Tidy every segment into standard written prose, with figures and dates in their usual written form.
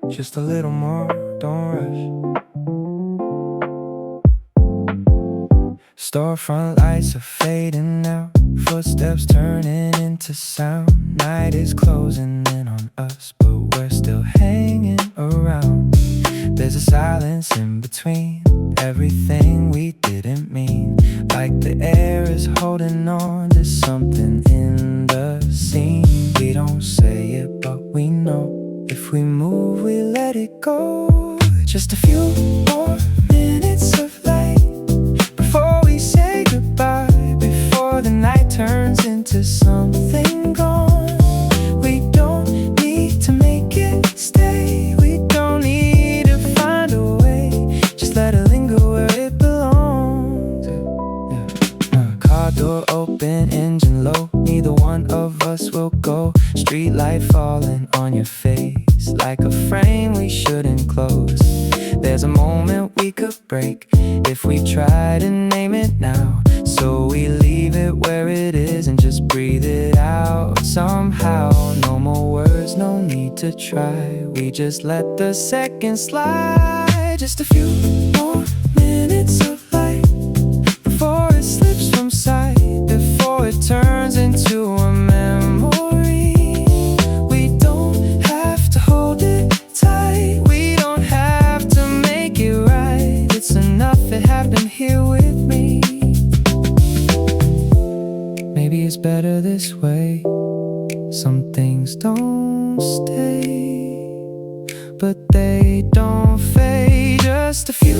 Just a little more, don't rush. Storefront lights are fading out, footsteps turning into sound. Night is closing in on us, but we're still hanging around. There's a silence in between everything we didn't mean, like the air is holding on to something in the scene. We don't say it, but we know if we move, we let it go. Just a few more minutes of light before we say goodbye, before the night turns into something gone. We don't need to make it stay, we don't need to find a way, just let it linger where it belongs. Car door open, engine low, neither one of us will go. Street light falling on your face like a frame we shouldn't close. There's a moment we could break if we try to name it now, so we leave it where it is and just breathe it out somehow. No more words, no need to try, we just let the seconds slide. Just a few more minutes of light before it slips from sight, before it turns into a memory. We don't have to hold it tight, we don't have to make it right. It's enough it happened here with me. Maybe it's better this way. Some things don't stay, but they don't fade. Just a few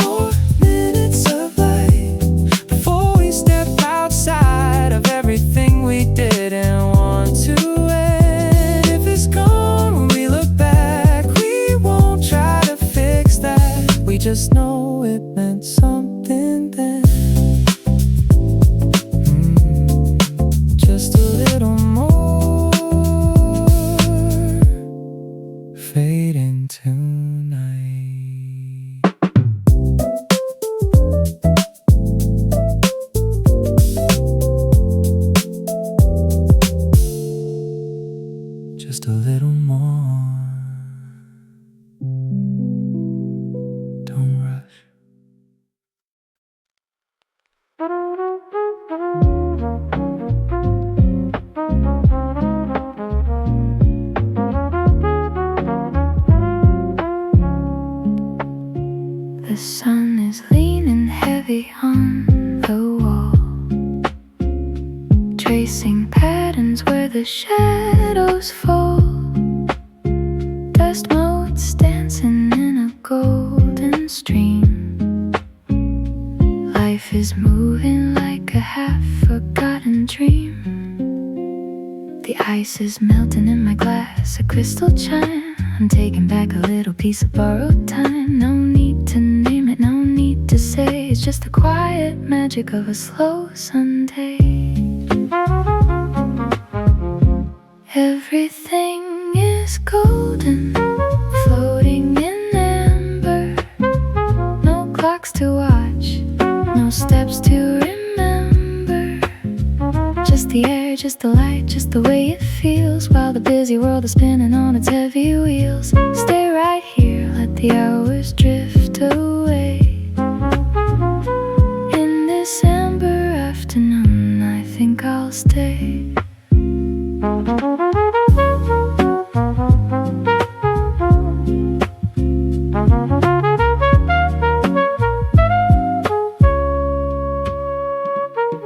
more minutes of light before we step outside of everything we didn't want to end. If it's gone when we look back, we won't try to fix that, we just know it meant something then. Just a little more fading tonight. Just a little more, don't rush. The sun is leaning heavy on the wall, tracing patterns where the shadows fall. Dust motes dancing in a golden stream. Life is moving like a half-forgotten dream. The ice is melting in my glass, a crystal chime. I'm taking back a little piece of borrowed time. No need to name it, no need to say. It's just the quiet magic of a slow Sunday. Everything is golden, floating in amber. No clocks to watch, no steps to remember. Just the air, just the light, just the way it feels, while the busy world is spinning on its heavy wheels. Stay right here, let the hours drift away. In this amber afternoon, I think I'll stay.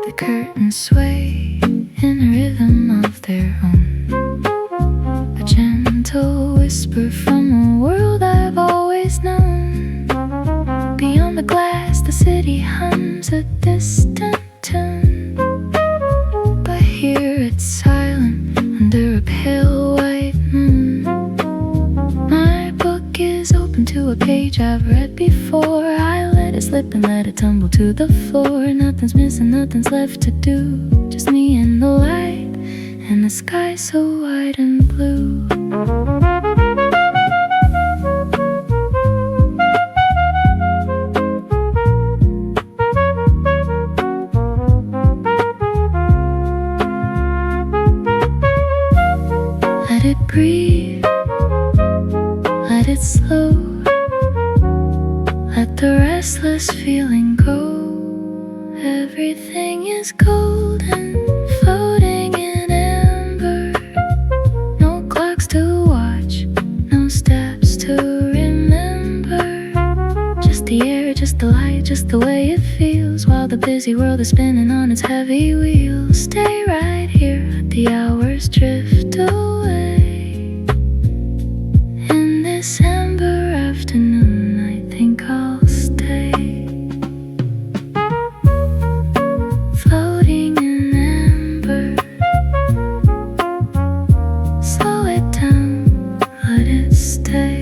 The curtains sway in a rhythm of their own, a gentle whisper from a world I've always known. Beyond the glass, the city hums a distant tune, but here it's silent under a pale white moon. My book is open to a page I've read before. I let it slip and let it tumble to the floor. Nothing's missing, nothing's left to do, just me and the light, and the sky so wide and blue. Let it breathe, let it us feeling cold. Everything is golden, floating in amber. No clocks to watch, no steps to remember. Just the air, just the light, just the way it feels, while the busy world is spinning on its heavy wheels. Stay right here, let the hours drift away. In this amber afternoon, I think I'll stay. Floating in amber. Slow it down, let it stay.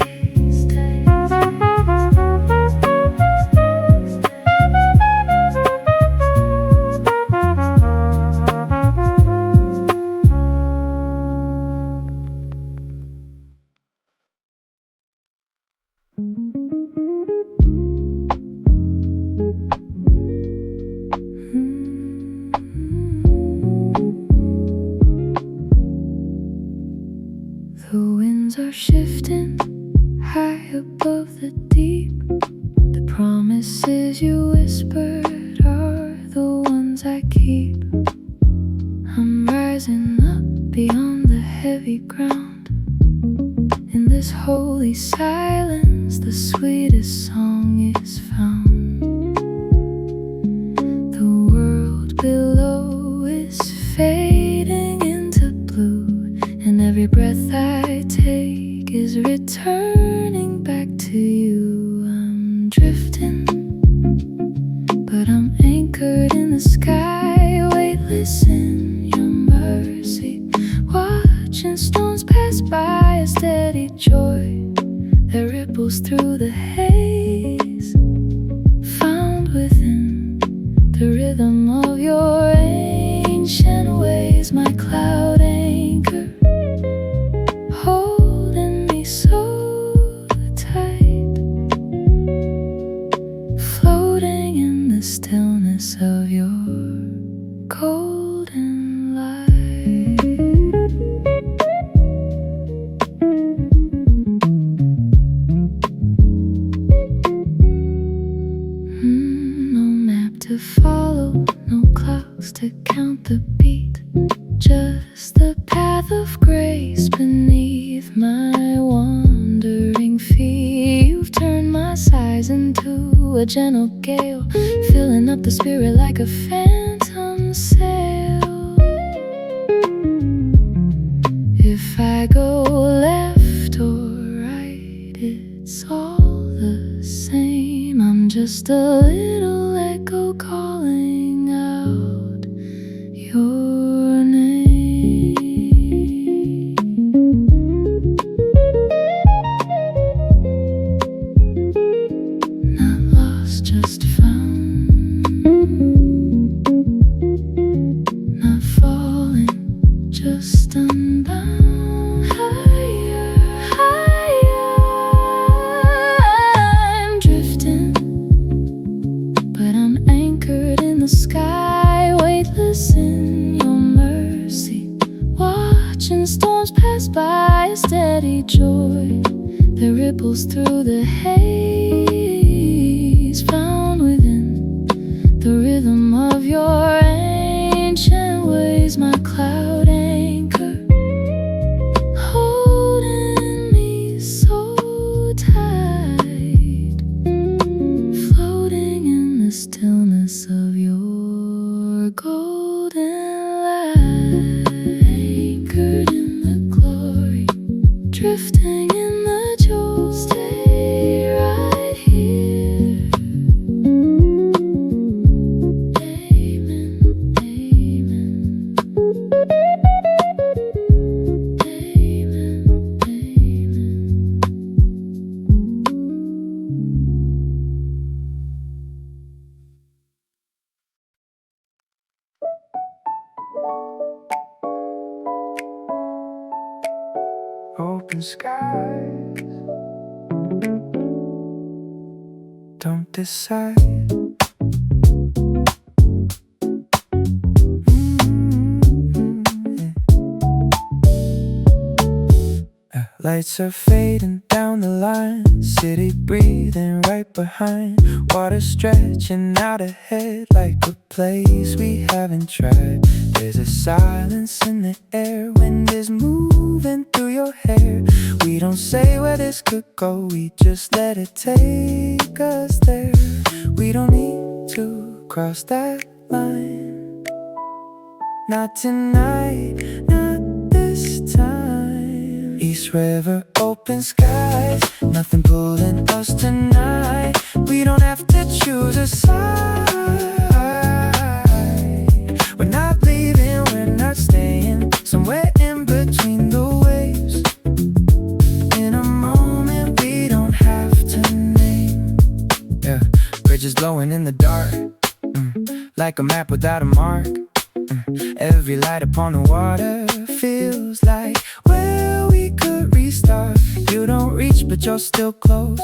The winds are shifting high above the deep. The promises you whispered are the ones I keep. I'm rising up beyond the heavy ground. In this holy silence, the sweetest song is found. The world below is fading into blue, and every breath I take is returning back to you. I'm drifting, but I'm anchored in the sky, weightless in your mercy. Watching storms pass by, a steady joy that ripples through the haze, found within the rhythm of your ancient ways. My cloud anchor, holding me so tight, floating in the stillness of your golden light. No map to follow, no clocks to count the beat, just the path of grace beneath my wandering feet. You've turned my sighs into a gentle gale, filling up the spirit like a phantom sail. If I go left or right, it's all the same. I'm just a little echo calling out your name. Not lost, just found. Not falling, just unbound. Higher, higher. I'm drifting, but I'm anchored in the sky, weightless in your mercy. Watching storms pass by, a steady joy that ripples through the haze, found within the rhythm of your ancient ways. My cloud anchor, holding me so tight, floating in the stillness of your golden light. Anchored in the glory, drifting in the joy. Stay right here. Amen, amen. Amen, amen. Open skies, don't decide. Lights are fading down the line, city breathing right behind, water stretching out ahead like a place we haven't tried. There's a silence in the air, wind is moving through your hair. We don't say where this could go, we just let it take us there. We don't need to cross that line, not tonight, not this time. East River, open skies, nothing pulling us tonight. We don't have to choose a side. We're not leaving, we're not staying, somewhere in between the waves. In a moment we don't have to name. Yeah, bridges glowing in the dark, like a map without a mark. Every light upon the water feels like where we could restart. You don't reach but you're still close,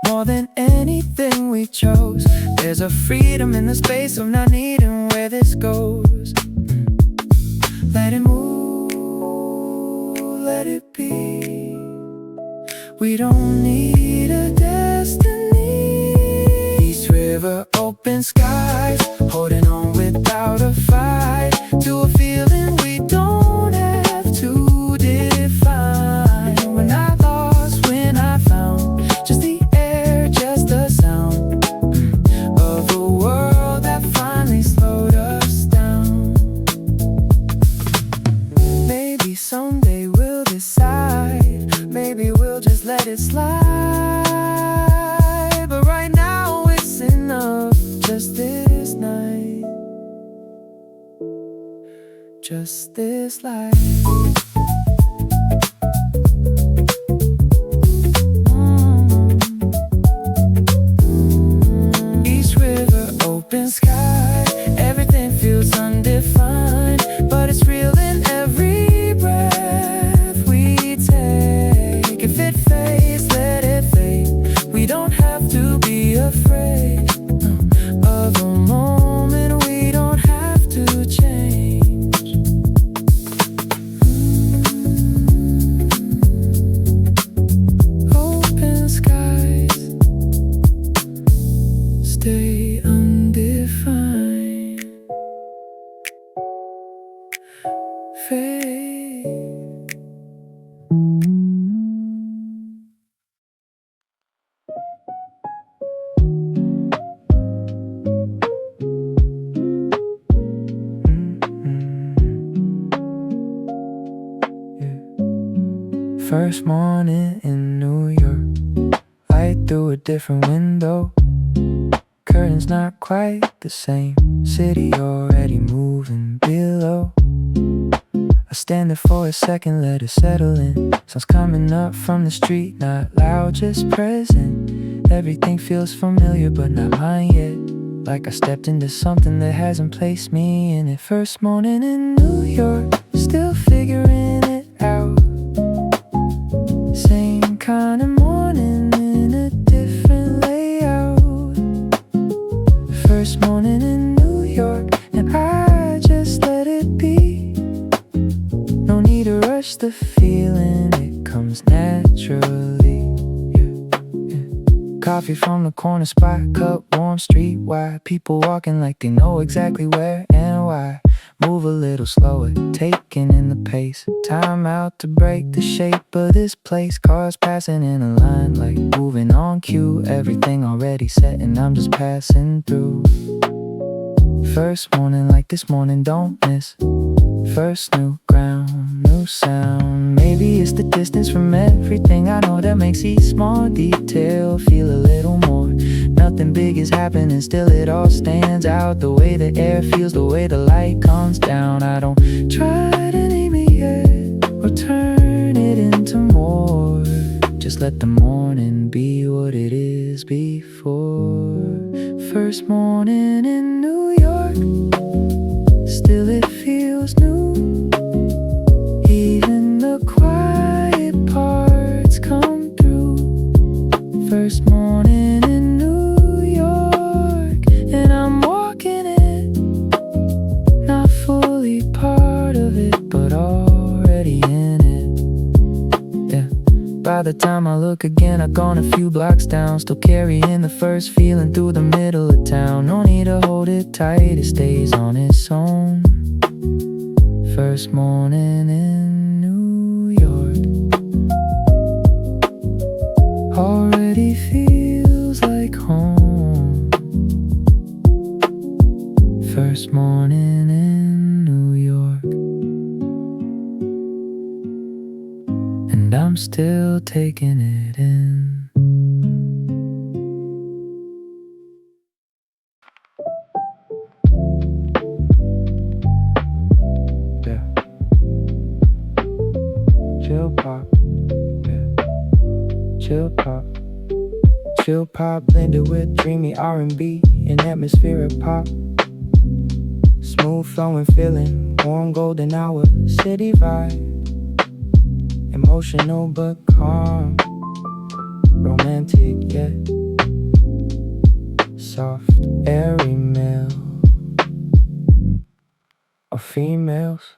more than anything we chose. There's a freedom in the space of not needing where this goes. Let it move, let it be. We don't need a destiny. East River, open skies, holding on without a fight, to a feeling we don't have to define. We're not lost, we're not found, just the air, just the sound of a world that finally slowed us down. Maybe someday we'll decide, maybe we'll just let it slide. But right now it's enough, just this night, just this life. East River, open sky, everything feels undefined, but it's real in every breath we take. If it fades, let it fade. We don't have to be afraid of a moment we don't have to change. Open skies, stay undefined. Fade. First morning in New York, light through a different window. Curtains not quite the same, city already moving below. I stand there for a second, let it settle in. Sounds coming up from the street, not loud, just present. Everything feels familiar but not mine yet, like I stepped into something that hasn't placed me in it. First morning in New York, still figuring it out. Same kind of morning in a different layout. First morning in New York, and I just let it be. No need to rush the feeling, it comes naturally. Coffee from the corner spot, cup warm, street wide. People walking like they know exactly where and why. Move a little slower, taking in the pace. Time out to break the shape of this place. Cars passing in a line like moving on cue. Everything already set and I'm just passing through. First morning like this morning, don't miss. First new ground, new sound. Maybe it's the distance from everything I know that makes each small detail feel a little more. Nothing big is happening, still it all stands out. The way the air feels, the way the light comes down. I don't try to name it yet or turn it into more. Just let the morning be what it is before. First morning in New York, still it feels new. Even the quiet parts come through. First morning in New York, and I'm walking it, not fully part of it, but already in it. Yeah, the time I look again, I've gone a few blocks down, still carrying the first feeling through the middle of town. No need to hold it tight, it stays on its own. First morning in New York already feels like home. First morning in New York, and I'm still taking it in. Yeah. Chill pop. Yeah. Chill pop. Chill pop blended with dreamy R&B and atmospheric pop. Smooth flowing feeling, warm golden hour, city vibe. Emotional but calm, romantic yet soft, airy male or females.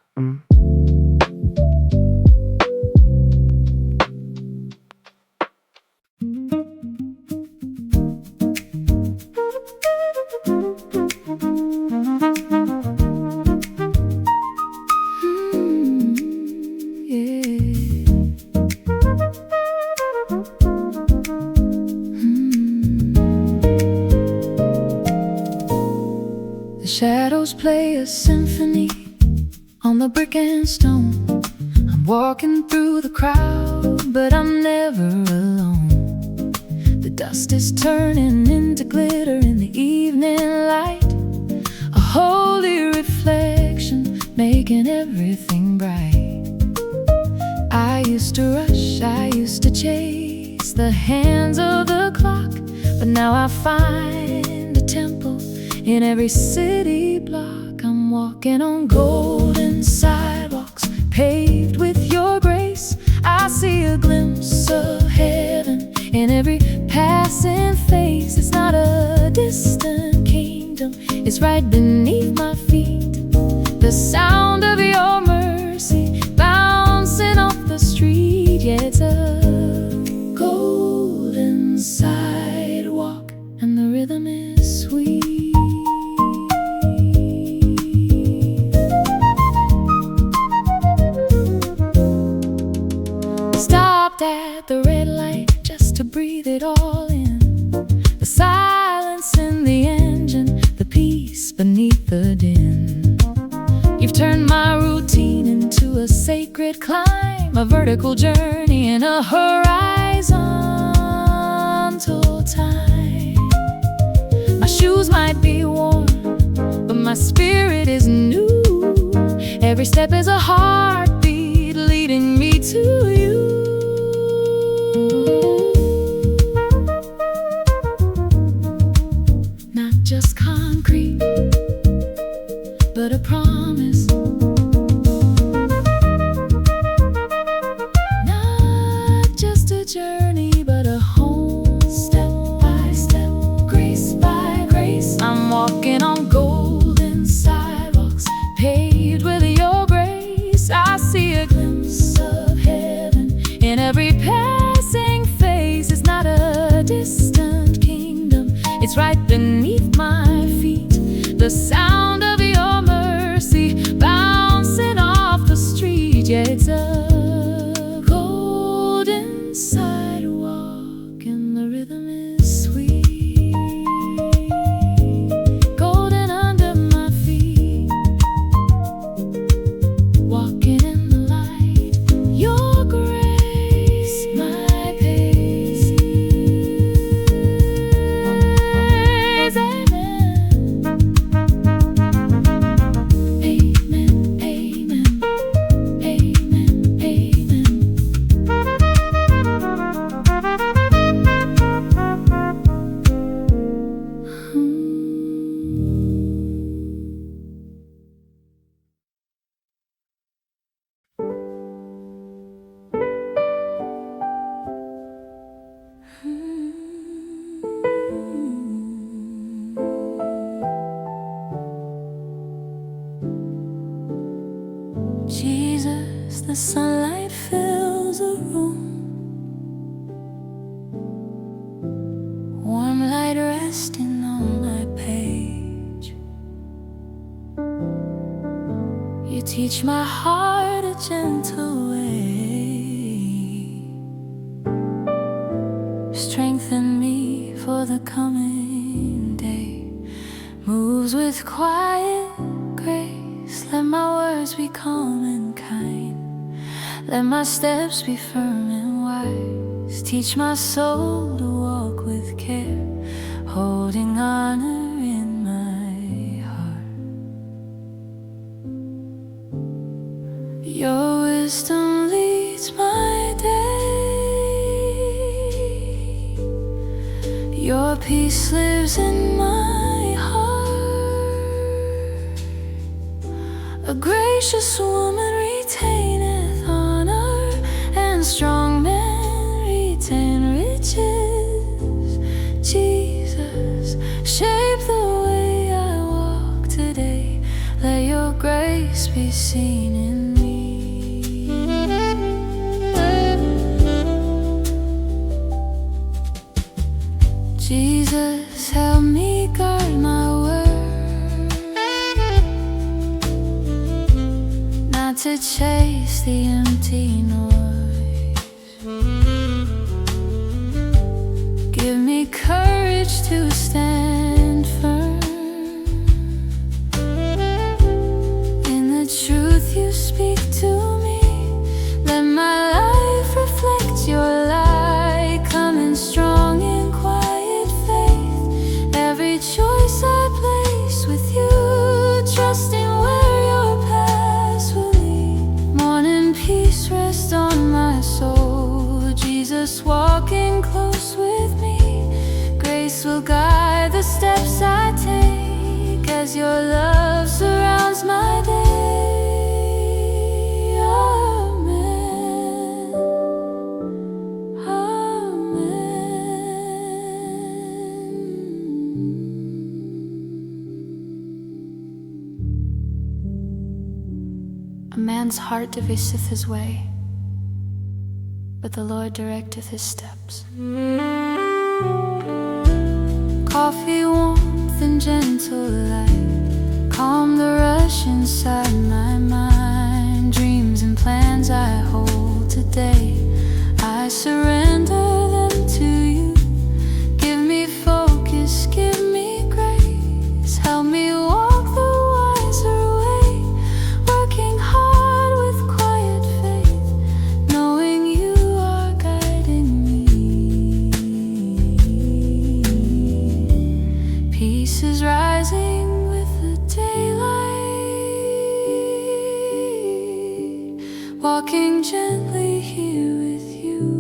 Shadows play a symphony on the brick and stone. I'm walking through the crowd, but I'm never alone. The dust is turning into glitter in the evening light, a holy reflection making everything bright. I used to rush, I used to chase the hands of the clock, but now I find a temple in every city block. I'm walking on golden sidewalks paved with your grace. I see a glimpse of heaven in every passing face. It's not a distant kingdom, it's right beneath my feet. The sound of your mercy bouncing off the street. Yeah, it's a golden sidewalk and the rhythm is sweet. At the red light just to breathe it all in. The silence in the engine, the peace beneath the din. You've turned my routine into a sacred climb, a vertical journey in a horizontal time. My shoes might be worn, but my spirit is new. Every step is a heartbeat leading me to you. Just concrete, but a promise. Not just a journey, but a home. Step by step, grace by grace, I'm walking on golden sidewalks paved with your grace. I see a glimpse of heaven in every passing face. It's not a distant kingdom, it's right beneath my feet. The sound of your mercy bouncing off the street. Yeah, it's a golden sidewalk and the rhythm is sweet. Golden under my feet, walking in the light. Your grace, my pace. Jesus, the sunlight fills a room. You teach my heart a gentle way, strengthen me for the coming day. Moves with quiet grace, let my words be calm and kind, let my steps be firm and wise. Teach my soul to walk with care, holding honor in my heart. Your wisdom leads my day, your peace lives in my heart. A gracious woman retaineth honor, and strong men retain riches. Jesus, shape the way I walk today, let your grace be seen in me. Jesus, help me guard my word, not to chase the empty noise. Give me courage to stand firm in the truth you speak to me. Let my life reflect your light, coming strong in quiet faith. Every choice I place with you, trusting where your paths will lead. Morning peace rest on my soul, Jesus walking close with me. Grace will guide the steps I take, as your love surrounds my day. Amen. Amen. A man's heart deviseth his way, but the Lord directeth his steps. Coffee, warmth, and gentle light calm the rush inside my mind. Dreams and plans I hold today, I surrender them to you. Give me focus, give me grace, help me walk the wiser way, working hard with quiet faith, knowing you are guiding me. Peace is rising with the daylight, walking gently here with you.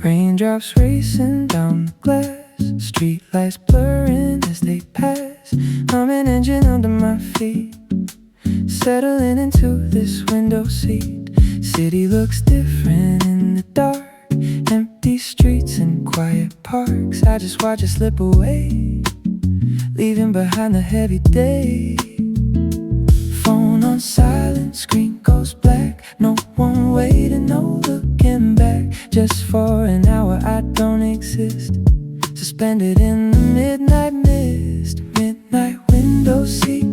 Raindrops racing down the glass, streetlights blurring as they pass. I'm an engine under my feet, settling into this window seat. City looks different in the dark, empty streets and quiet parks. I just watch it slip away, leaving behind the heavy day. Phone on silent, screen goes black. No one waiting, no looking back. Just for an hour I don't exist, suspended in the midnight mist. Midnight window seat,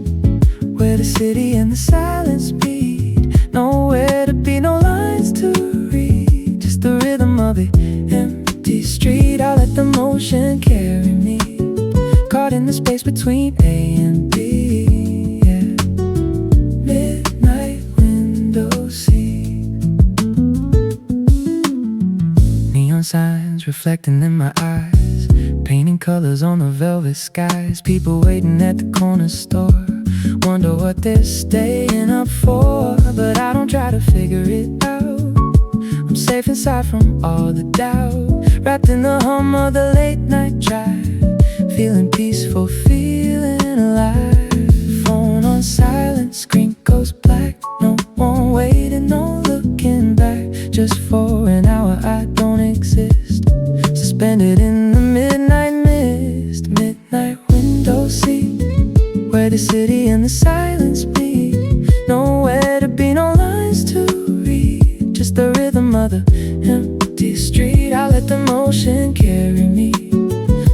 where the city and the silence meet. Nowhere to be, no lines to read, just the rhythm of the empty street. I let the motion carry me, caught in the space between A and B. Yeah. Midnight window seat, neon signs reflecting in my eyes, painting colors on the velvet skies. People waiting at the corner store, wonder what they're staying up for. but I don't try to figure it out. I'm safe inside from all the doubt, wrapped in the hum of the late night drive, feeling peaceful, feeling alive. Phone on silent, screen goes black. No one waiting, no looking back. Just for an hour I don't exist, suspended in the midnight mist. Midnight window seat, where the city and the silence meet. Nowhere to be, no lines to read, just the rhythm of the empty street. I let the motion carry me,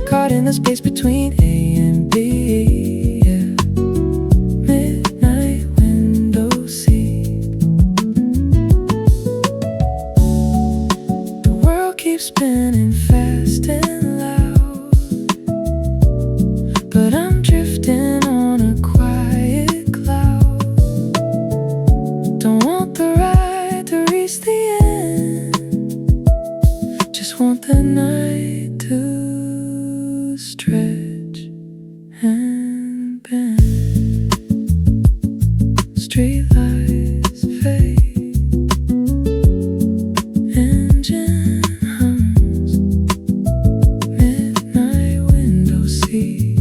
caught in the space between A and B. Yeah. Midnight window seat. The world keeps spinning fast and loud, but I'm drifting on a quiet cloud. Don't want the ride to reach the end, just want the night to stretch and bend. Streetlights fade, engine hums, midnight window seat.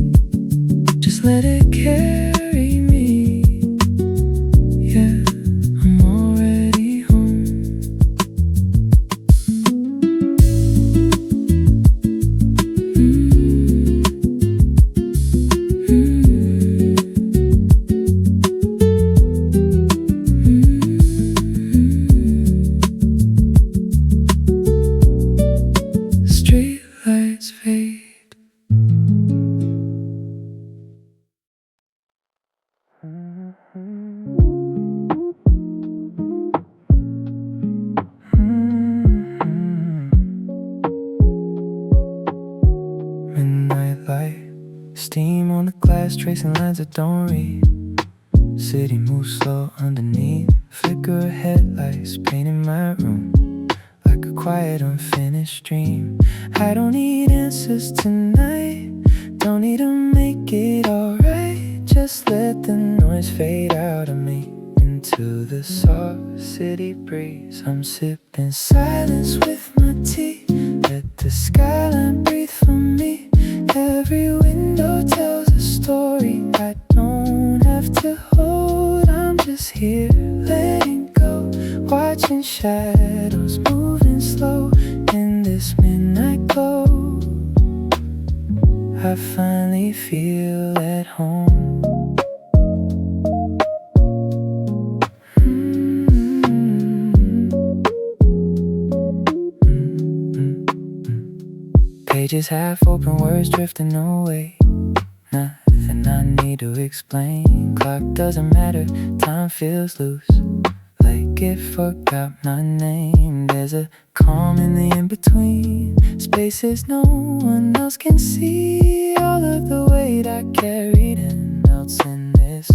Just let it carry me. Yeah, I'm already home. Streetlights fade. Midnight light, steam on the glass, tracing lines that don't read. City moves slow underneath, flicker of headlights painting my room like a quiet unfinished dream. I don't need answers tonight, don't need to make it alright. Just let the noise fade out of me into the soft city breeze. I'm sipping silence with my tea, let the skyline breathe for me. Every window tells a story I don't have to hold. I'm just here letting go, watching shadows moving slow in this midnight glow. I finally feel at home. Pages half open, words drifting away. Nothing I need to explain. Clock doesn't matter, time feels loose, like it forgot my name. There's a calm in the in-between, spaces no one else can see. All of the weight I carried and melts in this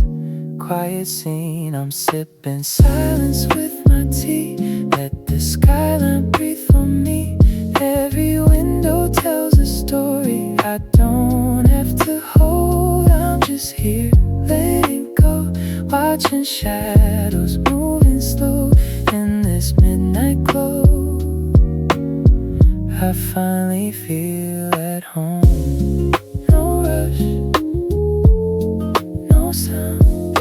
quiet scene. I'm sipping silence with my tea, let the skyline breathe for me. Every window tells a story I don't have to hold. I'm just here letting go, watching shadows moving slow in this midnight glow. I finally feel at home. No rush, no sound,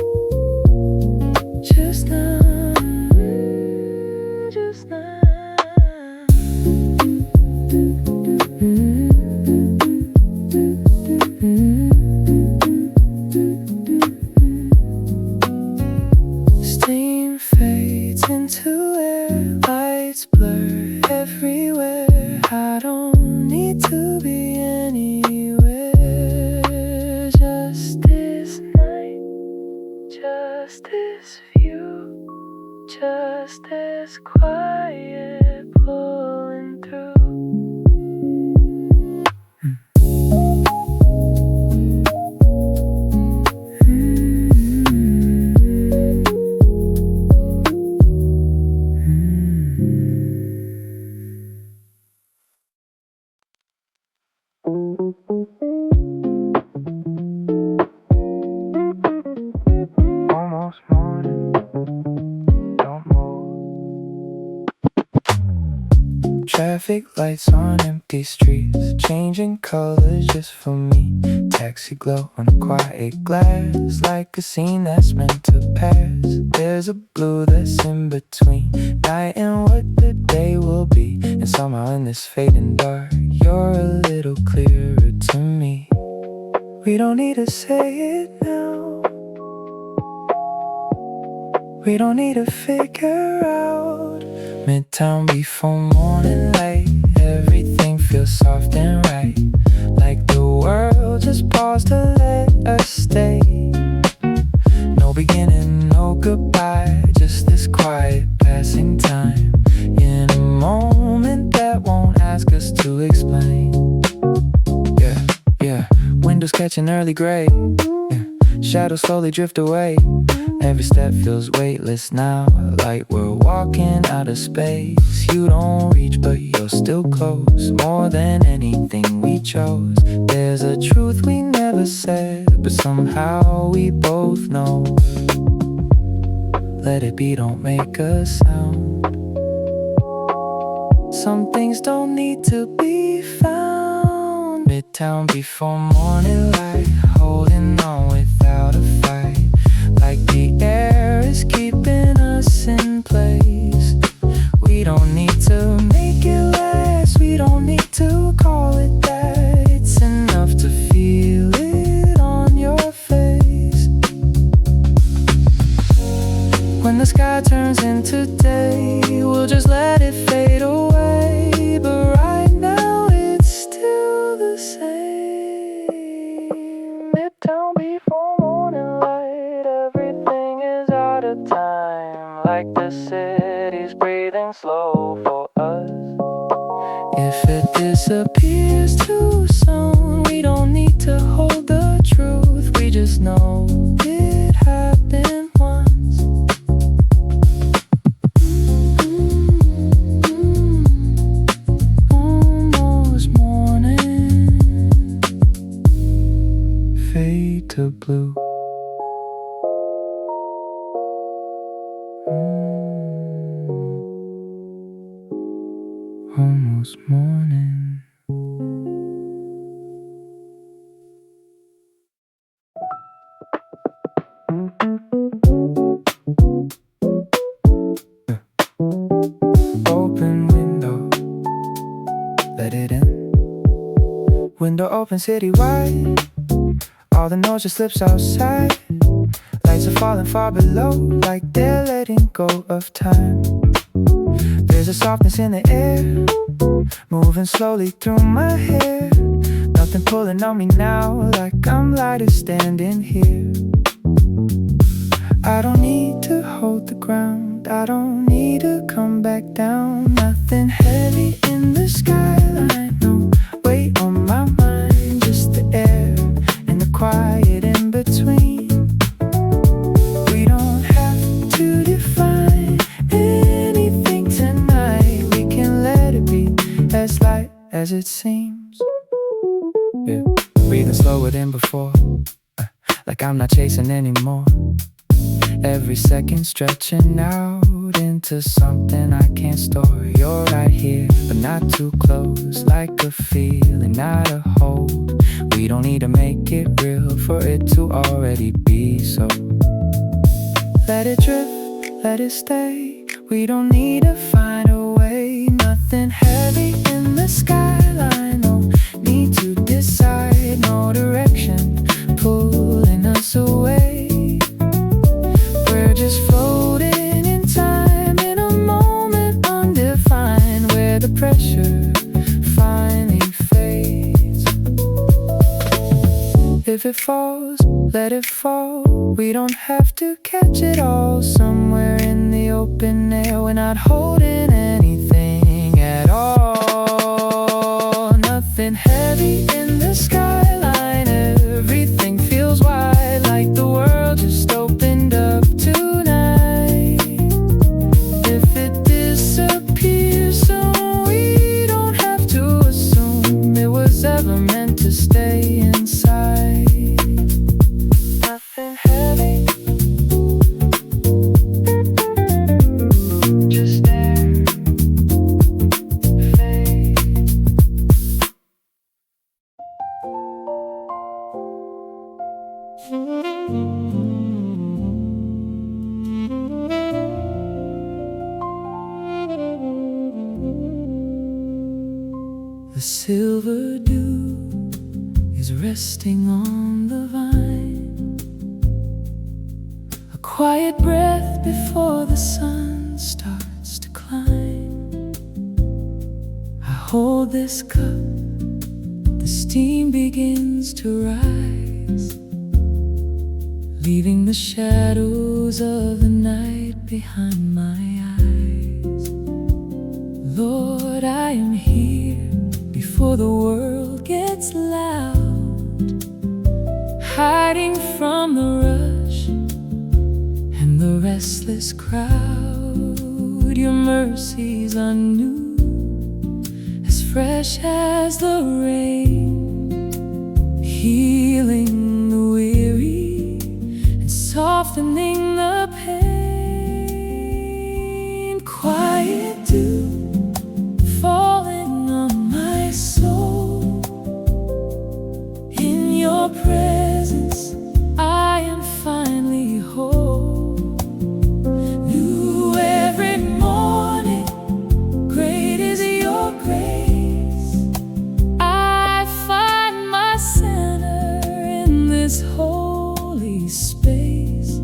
just now, just now. Steam fades into air, lights blur everywhere. I don't need to be anywhere. Just this night, just this view, just this quiet pulling through. Almost morning, Traffic lights on empty streets, changing colors just for me. Taxi glow on a quiet glass, like a scene that's meant to pass. There's a blue that's in between night and what the day will be. And somehow in this fading dark, you're a little clearer to me. We don't need to say it now. We don't need to figure out Midtown before morning light. Everything feels soft and right, like the world just paused to let us stay. No beginning, no goodbye, just this quiet passing time in a moment that won't ask us to explain. Yeah, windows catching early gray, shadows slowly drift away. Every step feels weightless now, like we're walking out of space. You don't reach, but you're still close, more than anything we chose. There's a truth we never said, but somehow we both know. Let it be, don't make a sound. Some things don't need to be found. Midtown before morning light, holding on without a fight. Like the air is keeping us in place. We don't need to make it last, we don't need to call it that. It's enough to feel it on your face. When the sky turns into day, we'll just let it fade away. But right now it's still the same. Midtown before morning light, everything is out of time, like the city's breathing slow for us. If it disappears too soon, we don't need to hold the truth. We just know it happened once. Almost morning, fade to blue. Almost morning. Open window, let it in. Window open citywide, all the noise just slips outside. Lights are falling far below, like they're letting go of time. There's a softness in the air, moving slowly through my hair. Nothing pulling on me now, like I'm lighter standing here. I don't need to hold the ground, I don't need to come back down. Nothing heavy in the skyline, no weight on my mind. Just the air and the quiet in between. We don't have to define anything tonight. We can let it be as light as it seems. Yeah, breathing slower than before, like I'm not chasing anymore. Every second stretching out into something I can't store. You're right here, but not too close, like a feeling, not a hold. We don't need to make it real for it to already be so. Let it drift, let it stay. We don't need to find a way. Nothing heavy in the skyline, no need to decide. No direction pulling us away. We're just floating in time, in a moment undefined, where the pressure finally fades. If it falls, let it fall. We don't have to catch it all. Somewhere in the open air, we're not holding anything at all. Nothing heavy in the skyline, everything feels wide, like the world just opened up tonight. If it disappears soon, we don't have to assume it was ever meant to stay inside. Nothing heavy, just there. The silver dew is resting on the vine, a quiet breath before the sun starts to climb. I hold this cup, the steam begins to rise, leaving the shadows of the night behind my eyes. Lord, I am here before the world gets loud, hiding from the rush and the restless crowd. Your mercies are new, as fresh as the rain, healing the weary and softening the pain. Quiet dew falling on my soul. In your presence I am finally whole. New every morning, great is your grace. I find my center in this holy space,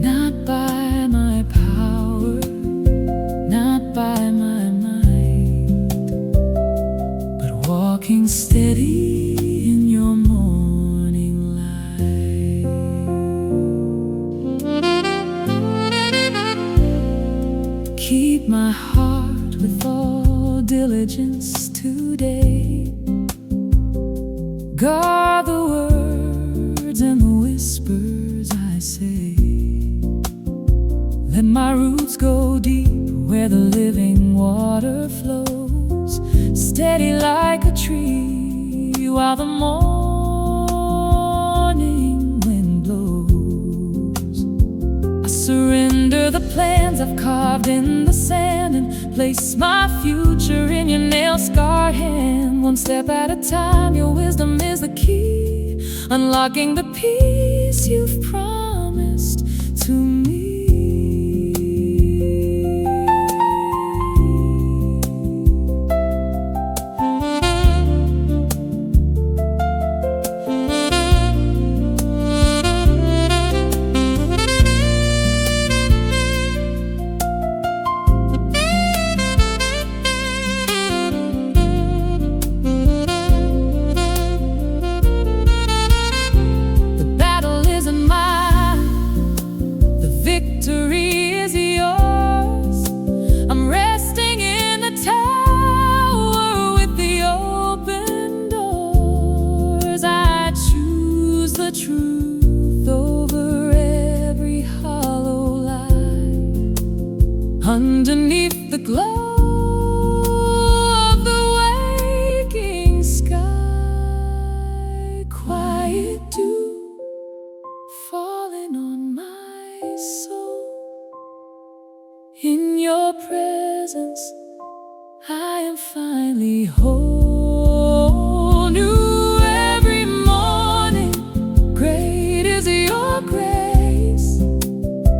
not by my power, not by my might, but walking steady in your morning light. Keep my heart with all diligence today. Guard the words and the whispers I say. Let my roots go deep where the living water flows, steady like a tree while the morning wind blows. I surrender the plans I've carved in the sand and place my future in your nail-scarred hand. One step at a time, your wisdom is the key, unlocking the peace you've promised to me. Underneath the glow of the waking sky, quiet dew falling on my soul. In your presence I am finally whole. New every morning, great is your grace.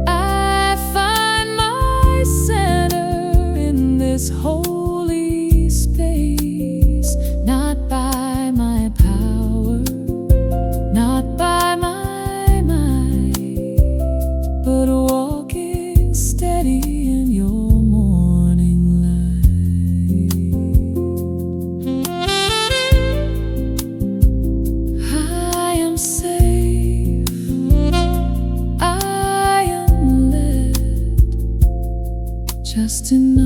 I find my center in this holy space, not by my power, not by my might, but walking steady in your morning light. I am safe, I am led, just enough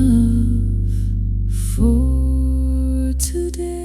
for today.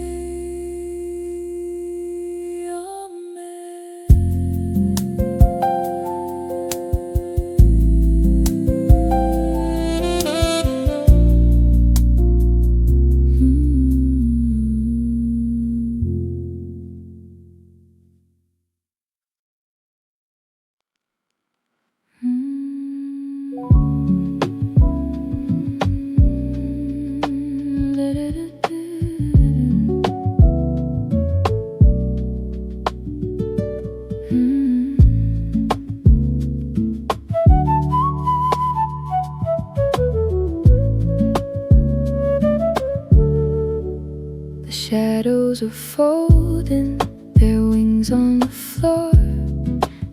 shadows are folding their wings on the floor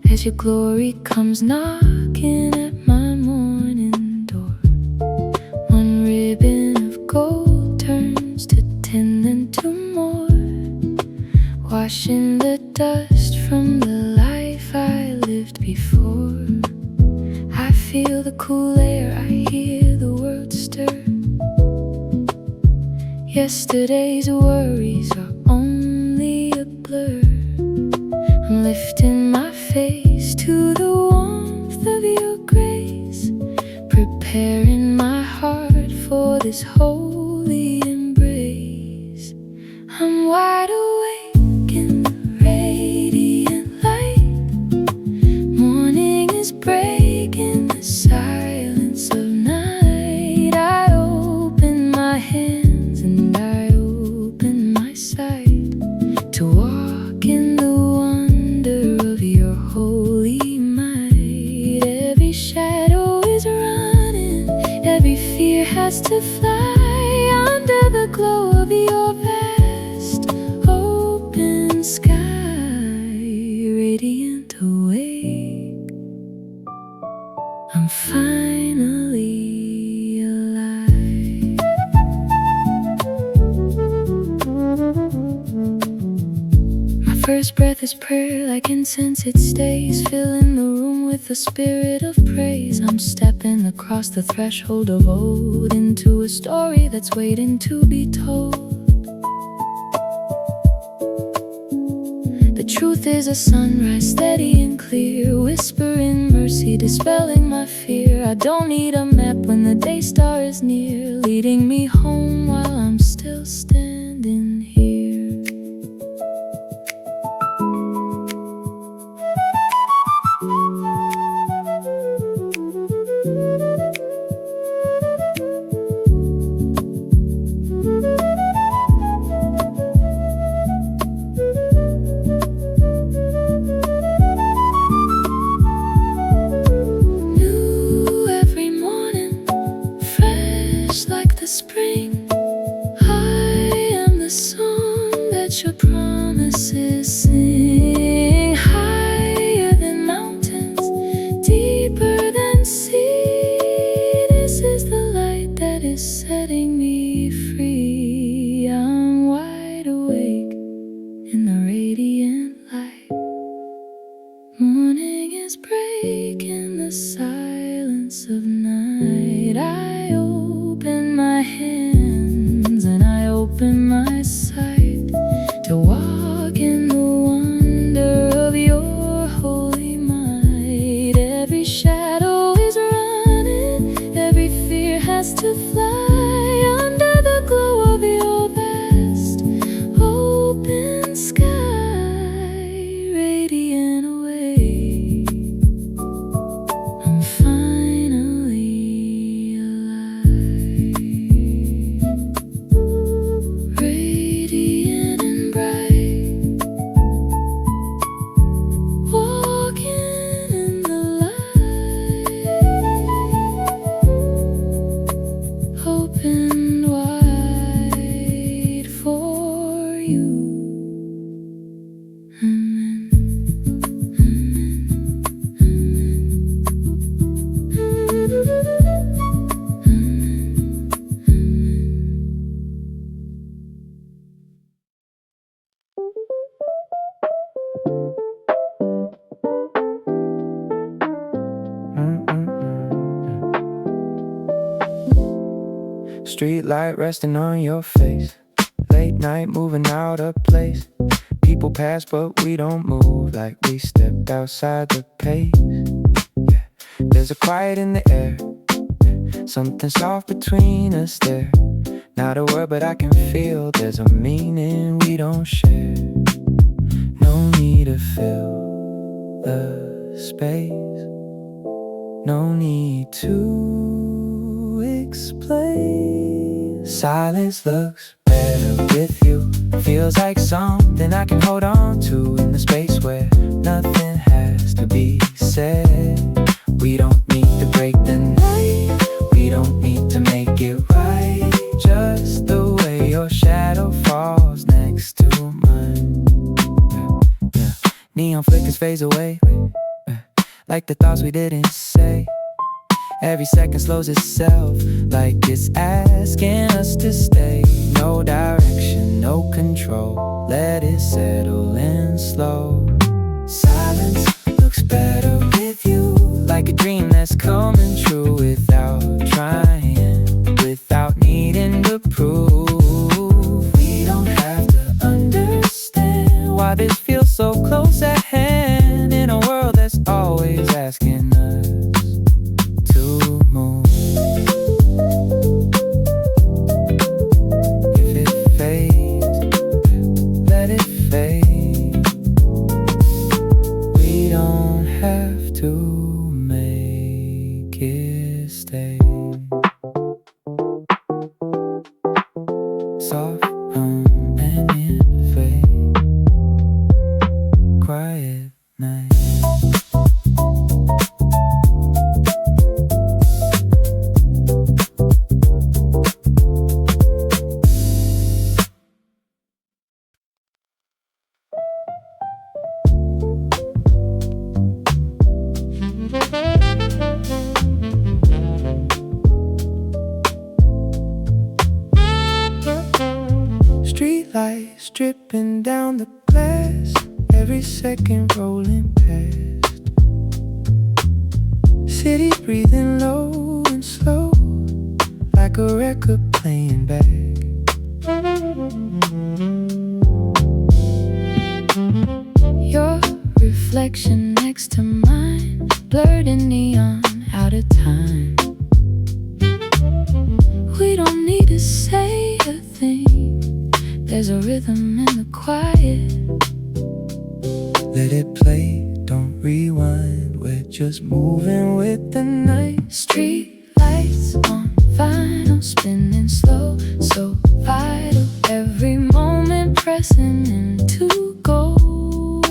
as your glory comes knocking at my morning door. One ribbon of gold turns to 10, then 2 more, washing the dust from the life I lived before. I feel the cool air, I hear the world stir. Yesterday's worries are only a blur. I'm lifting my face to the warmth of your grace, preparing my heart for this holy embrace. I'm wide awake in the radiant light. Morning is breaking the silence of night. I open my hands and I open my sight to walk in the wonder of your holy might. Every shadow is running, every fear has to fly under the glow of your vast open sky. Radiant awake, I'm finally alive. My first breath is prayer, I can sense it stays, filling the room with the spirit of praise. I'm stepping across the threshold of old into a story that's waiting to be told. The truth is a sunrise, steady and clear, whispering mercy, dispelling my fear. I don't need a map when the day star is near, leading me home while I'm still standing here. Spring, I am the song that your promises sing. Higher than mountains, deeper than sea. This is the light that is setting me free. I'm wide awake in the radiant light. Morning is breaking the silence of night. I open my hands and I open my sight to walk in the wonder of your holy might. Every shadow is running, every fear has to fly under the glow of your vast open sky. Radiant awake, I'm finally alive. Radiant and bright, walking in the light, opened wide for you. Amen. Streetlight resting on your face, late night moving out of place. People pass but we don't move, like we stepped outside the pace. Yeah. There's a quiet in the air, something soft between us there. Not a word but I can feel there's a meaning we don't share. No need to fill the space, no need to explain. Silence looks better with you, feels like something I can hold on to in the space where nothing has to be said. We don't need to break the night, we don't need to make it right. Just the way your shadow falls now. like the thoughts we didn't say. Every second slows itself, like it's asking us to stay. No direction, no control, let it settle in slow. Silence looks better with you, like a dream that's coming true. Without trying, without needing to prove. We don't have to understand why this feels so close at hand, in a world that's always asking us to move. If it fades, let it fade. We don't have to make it stay. Soft hum and it fade. Quiet night. Streetlights dripping down the glass, every second rolling past. City breathing low and slow, like a record playing back. Your reflection next to mine, blurred in neon, out of time. We don't need to say a thing, there's a rhythm in the quiet. Let it play, don't rewind, we're just moving with the night. Street lights on vinyl, spinning slow, so vital. Every moment pressing into gold.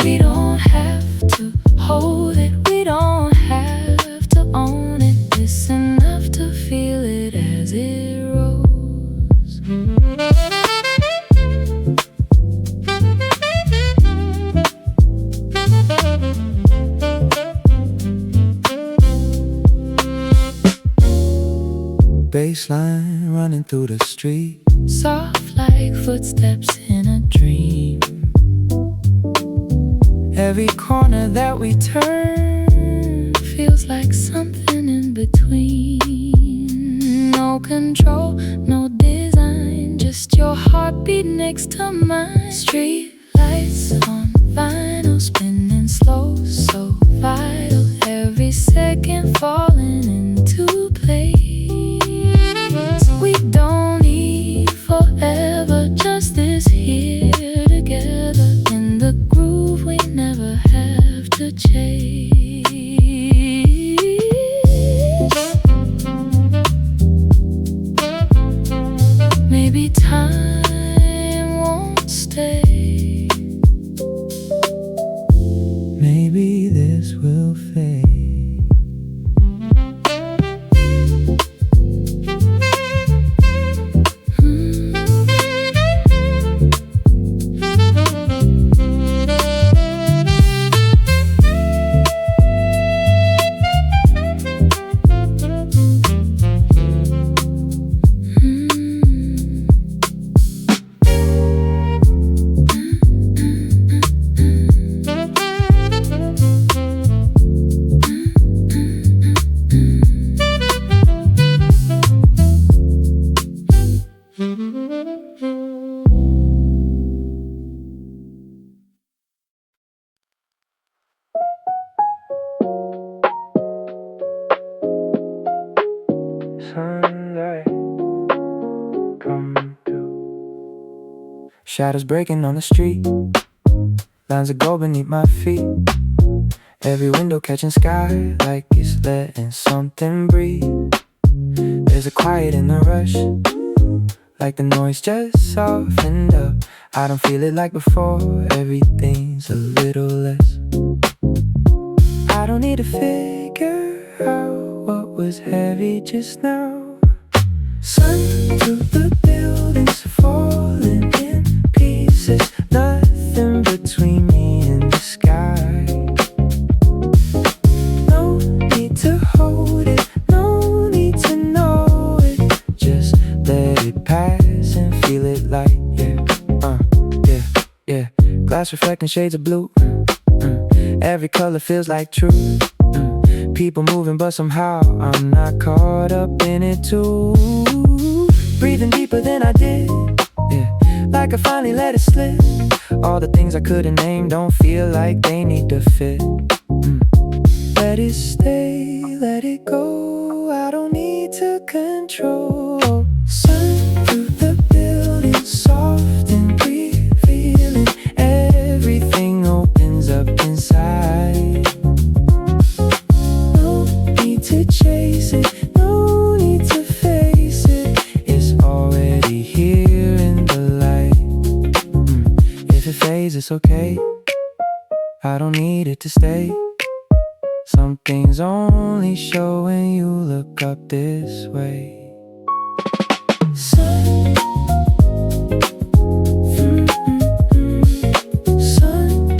We don't have to hold it, we don't have to own it. It's enough to feel it as it rolls. Baseline running through the street, soft like footsteps in a dream. Every corner that we turn feels like something in between. No control, no design, just your heartbeat next to mine. Street lights on vinyl, spinning slow, so vital. Every second falling into place. We don't need forever, just this here together in the groove we never have to chase. Maybe time won't stay. Maybe this will fade. Sunlight come through. Shadows breaking on the street, lines of gold beneath my feet. Every window catching sky like it's letting something breathe. There's a quiet in the rush, like the noise just softened up. I don't feel it like before, everything's a little less. I don't need to figure out what was heavy just now. Sun through the buildings falling in pieces, nothing between me and the sky. glass reflecting shades of blue. Every color feels like truth. People moving, but somehow I'm not caught up in it too. Breathing deeper than I did, yeah, like I finally let it slip. All the things I couldn't name don't feel like they need to fit. Let it stay, let it go, I don't need to control. Sun through the building, soft and revealing. Everything opens up inside. No need to chase it, no need to face it. It's already here in the light. If it fades, it's okay, I don't need it to stay. Some things only show when you look up this way. Sun, sun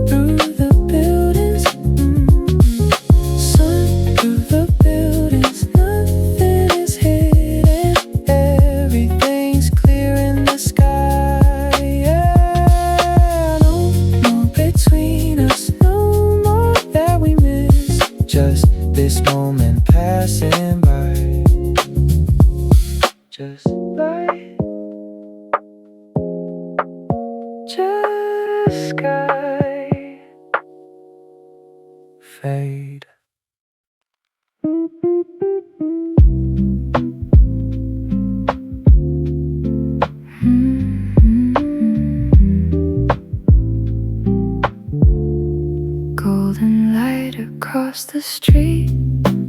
through the buildings, sun through the buildings. Nothing is hidden, everything's clear in the sky. Yeah, no more between us, no more that we miss. Just this moment passing by. Just light, just sky, fade. Golden light across the street,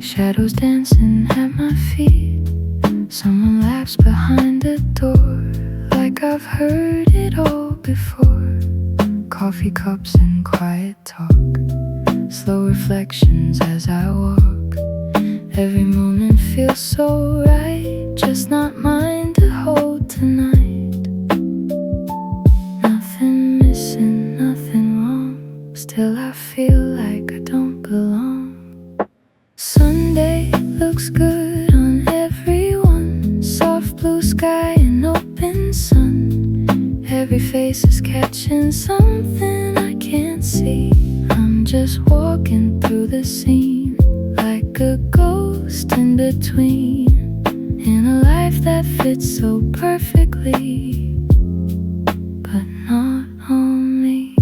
shadows dancing at my feet. Someone laughs behind the door, like I've heard it all before. Coffee cups and quiet talk, slow reflections as I walk. Every moment feels so right, just not mine to hold tonight. Nothing missing, nothing wrong, still I feel like I don't belong. Sunday looks good on everyone, soft blue sky and open sun. Every face is catching something I can't see. I'm just walking through the scene, like a ghost in between, in a life that fits so perfectly, but not on me.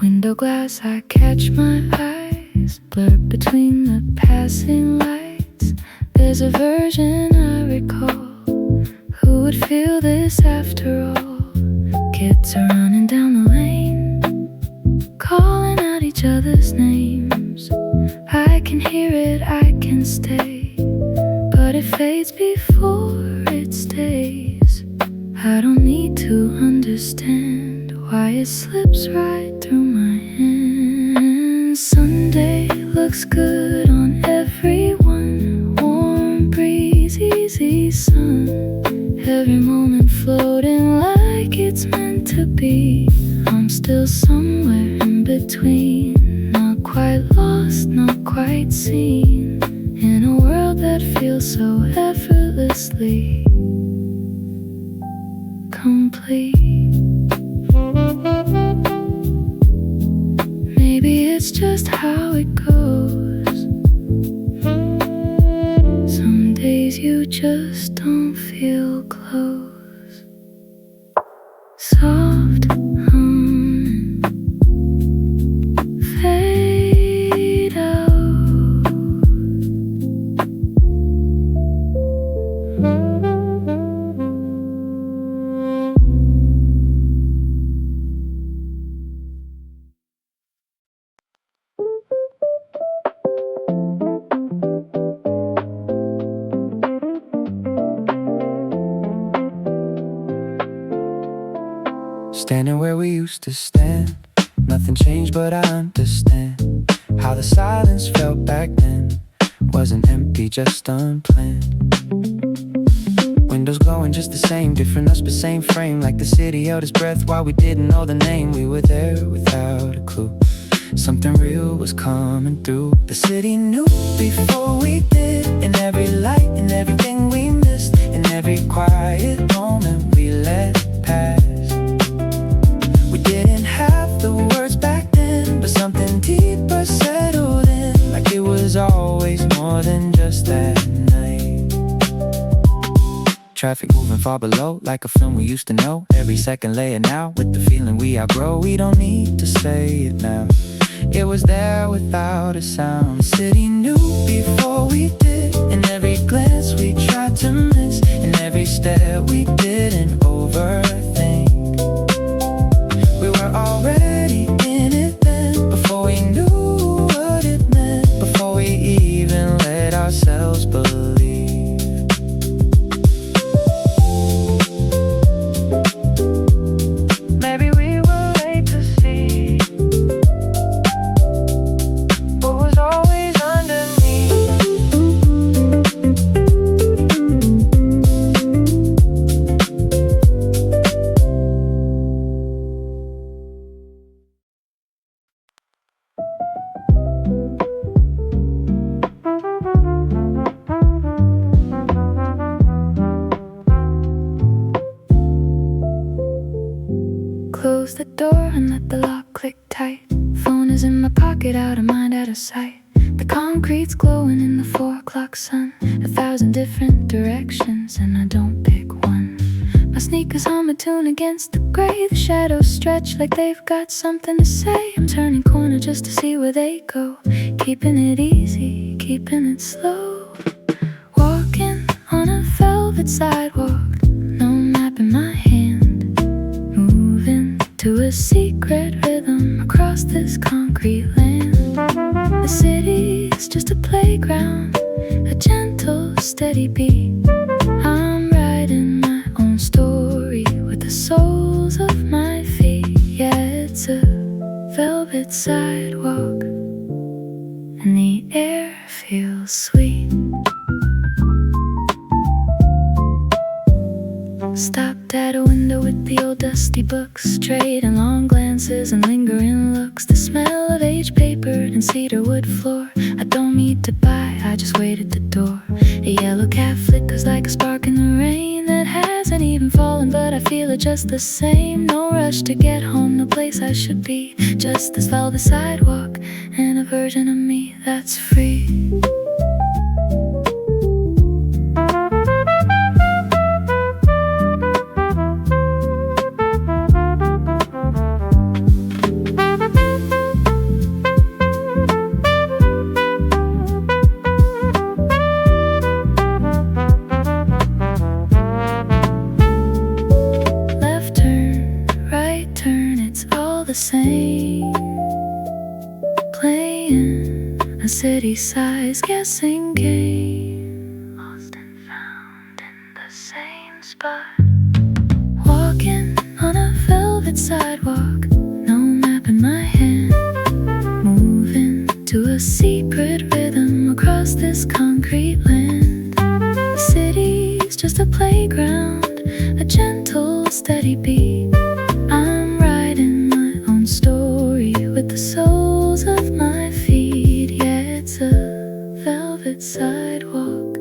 Window glass, I catch my eyes, blurred between the passing lights. There's a version I recall, who would feel this after all? Kids are running down the lane, calling out each other's names. I can hear it, I can stay, but it fades before it stays. I don't need to understand why it slips right through my hands. Sunday looks good on everyone, warm breeze, easy sun. Every moment floating like it's meant to be. I'm still somewhere in between, not quite lost, not quite seen, in a world that feels so effortlessly complete. Maybe it's just how it goes. Some days you just don't feel close. Soft humming, fade out. Standing where we used to stand, nothing changed but I understand how the silence felt back then. Wasn't empty, just unplanned. Windows glowing just the same, different us but same frame. Like the city held its breath while we didn't know the name. We were there without a clue, Something real was coming through. The city knew before we did. In every light, in everything we missed, in every quiet moment we let pass. We didn't have the words back then, but something deeper settled in. Like it was always more than just that night. Traffic moving far below, like a film we used to know. Every second layer now, with the feeling we outgrow. We don't need to say it now. It was there without a sound. The city knew before we did. In every glance we tried to miss, in every step we didn't overthink. We were already in it then, before we knew what it meant, before we even let ourselves believe. Maybe we were late to see what was always underneath. Close the door and let the lock click tight. Phone is in my pocket, out of mind, out of sight. The concrete's glowing in the 4 o'clock sun. 1,000 different directions and I don't pick one. My sneakers hum a tune against the gray. The shadows stretch like they've got something to say. I'm turning corner just to see where they go. Keeping it easy, keeping it slow. Walking on a velvet sidewalk, no map in my hand. Moving to a secret rhythm across this concrete land. The city's just a playground, a gentle, steady beat. I'm writing my own story with the soles of my feet. Yeah, it's a velvet sidewalk, and the air feels sweet. Stopped at a window with the old dusty books, trading long glances and lingering looks. The smell of aged paper and cedarwood floor. I don't need to buy, I just wait at the door. A yellow cat flickers like a spark in the rain that hasn't even fallen, but I feel it just the same. No rush to get home, no place I should be. Just this velvet sidewalk and a version of me that's free. The same, playing a city-size guessing game, lost and found in the same spot. Walking on a velvet sidewalk, no map in my hand. Moving to a secret rhythm across this concrete land. The city's just a playground, a gentle, steady beat. I'm writing story with the soles of my feet. Yeah, it's a velvet sidewalk,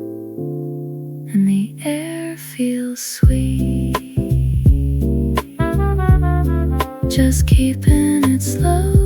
and the air feels sweet. Just keeping it slow.